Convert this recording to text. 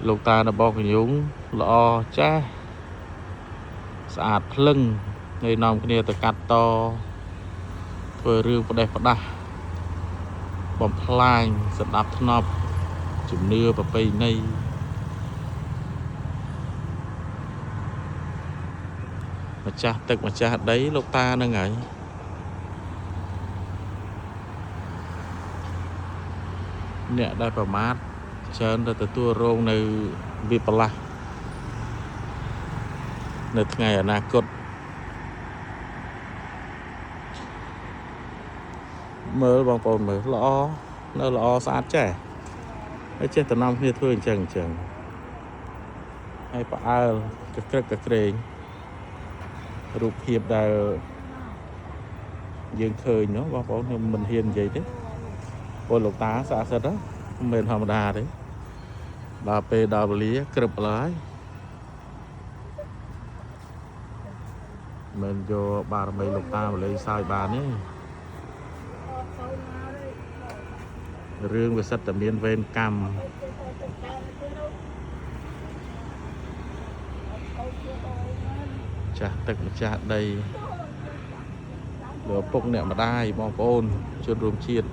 លោកតារបស់កញុងល្អចាស់ស្អាតភ្លឹងហើយនាំគ្នាទៅកាត់តធ្វើរឿងផ្ដេសផ្ដាស់បំផ្លាញសណ្ដាប់ធ្នាប់ជំនឿប្រពៃណីម្ចាស់ទឹកម្ចាស់ដីលោកតានឹងហើយអ្នកដែលប្រមាថច្រើនទៅទទួលរងនៅវិបលាស់នៅថ្ងៃអនាគតមើលបងប្អូនមើលល្អនៅល្អស្អាតចេះហើយចេះតំណគ្នាធ្វើអញ្ចឹងហើយផ្អើលកក្រឹកកក្រែងរូបភាពដែលយើងឃើញនោះបងប្អូនខ្ញុំមិនហ៊ាននិយាយទេពលលោកតាស័ក្តិសិទ្ធិមិនមែនធម្មតាទេដល់ពេលដល់វេលាក្រឹបឡើយមិនយកបារមីលោកតាមកលេងសើចបានទេរឿងវាសិតតែមានវេនកម្មចាស់ទឹកម្ចាស់ដីលោកឪពុកអ្នកម្ដាយបងប្អូនជនរួមជាតិ